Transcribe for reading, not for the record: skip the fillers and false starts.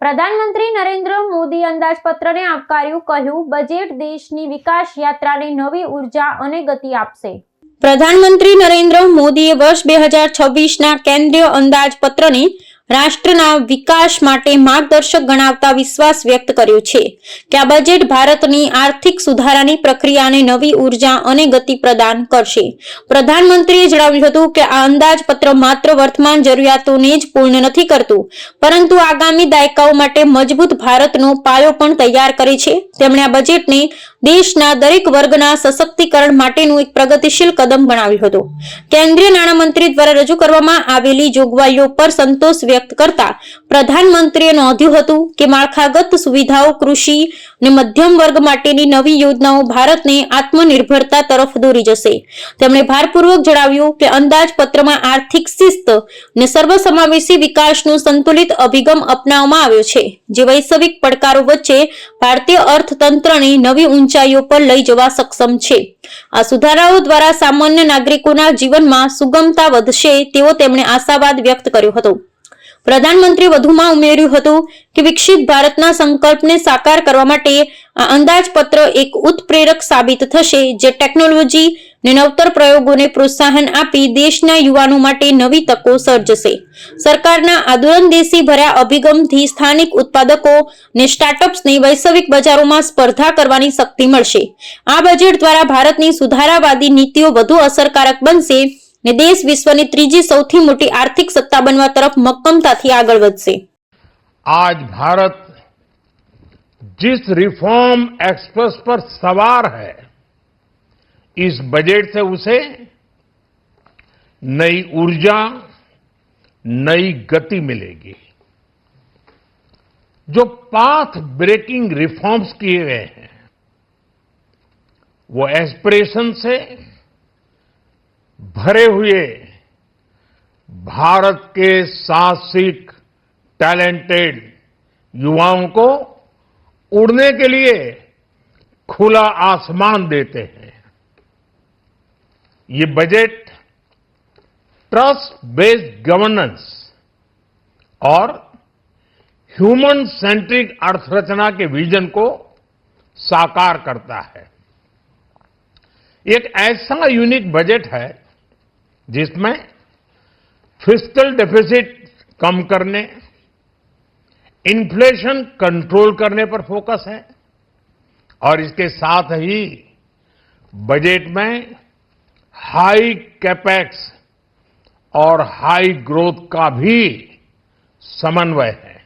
પ્રધાનમંત્રી નરેન્દ્ર મોદી અંદાજપત્રને આવકાર્યું, કહ્યું બજેટ દેશની વિકાસ યાત્રાને નવી ઉર્જા અને ગતિ આપશે। પ્રધાનમંત્રી નરેન્દ્ર મોદીએ વર્ષ 2026ના કેન્દ્રીય અંદાજપત્રને રાષ્ટ્રના વિકાસ માટે માર્ગદર્શક ગણાવતા વિશ્વાસ વ્યક્ત કર્યો છે કે આ બજેટ ભારતની આર્થિક સુધારાની પ્રક્રિયાને નવી ઉર્જા અને ગતિ પ્રદાન કરશે। પ્રધાનમંત્રીએ જણાવ્યું હતું કે આ અંદાજપત્ર માત્ર વર્તમાન જરૂરિયાતોને જ પૂર્ણ નથી કરતું, પરંતુ આગામી દાયકાઓ માટે મજબૂત ભારતનો પાયો પણ તૈયાર કરે છે। તેમણે આ બજેટને દેશના દરેક વર્ગના સશક્તિકરણ માટેનું એક પ્રગતિશીલ કદમ ગણાવ્યું હતું। કેન્દ્રીય નાણામંત્રી દ્વારા રજૂ કરવામાં આવેલી જોગવાઈઓ પર સંતોષ વ્યક્ત કરતા પ્રધાનમંત્રીએ નોંધ્યું હતું કે માળખાગત સુવિધાઓ, કૃષિ અને મધ્યમ વર્ગ માટેની નવી યોજનાઓ ભારતને આત્મનિર્ભરતા તરફ દોરી જશે। તેમણે ભારપૂર્વક જણાવ્યું કે અંદાજપત્રમાં આર્થિક શિસ્ત અને સર્વસમાવેશી વિકાસનો સંતુલિત અભિગમ અપનાવવામાં આવ્યો છે, જે વૈશ્વિક પડકારો વચ્ચે ભારતીય અર્થતંત્રને નવી ઊંચાઈઓ પર લઈ જવા સક્ષમ છે। આ સુધારાઓ દ્વારા સામાન્ય નાગરિકોના જીવનમાં સુગમતા વધશે તેવો તેમણે આશાવાદ વ્યક્ત કર્યો હતો। પ્રધાનમંત્રીએ વધુમાં ઉમેર્યું હતું કે વિકસિત ભારતના સંકલ્પને સાકાર કરવા માટે આ અંદાજપત્ર એક ઉત્પ્રેરક સાબિત થશે, જે ટેકનોલોજી અને નવતર પ્રયોગોને પ્રોત્સાહન આપી દેશના યુવાનો માટે નવી તકો સર્જશે। સરકારના આ દૂરંદેશી ભર્યા અભિગમથી સ્થાનિક ઉત્પાદકો અને સ્ટાર્ટઅપ્સને વૈશ્વિક બજારોમાં સ્પર્ધા કરવાની શક્તિ મળશે। આ બજેટ દ્વારા ભારતની સુધારાવાદી નીતિઓ વધુ અસરકારક બનશે અને દેશ વિશ્વની ત્રીજી સૌથી મોટી આર્થિક સત્તા બનવા તરફ મક્કમતાથી આગળ વધશે। आज भारत जिस रिफॉर्म एक्सप्रेस पर सवार है, इस बजट से उसे नई ऊर्जा, नई गति मिलेगी। जो पाथ ब्रेकिंग रिफॉर्म्स किए गए हैं, वो एस्पिरेशन से भरे हुए भारत के साहसिक, टैलेंटेड युवाओं को उड़ने के लिए खुला आसमान देते हैं। ये बजट ट्रस्ट बेस्ड गवर्नेंस और ह्यूमन सेंट्रिक अर्थरचना के विजन को साकार करता है। एक ऐसा यूनिक बजट है जिसमें फिस्कल डेफिसिट कम करने, इन्फ्लेशन कंट्रोल करने पर फोकस है और इसके साथ ही बजट में हाई कैपेक्स और हाई ग्रोथ का भी समन्वय है।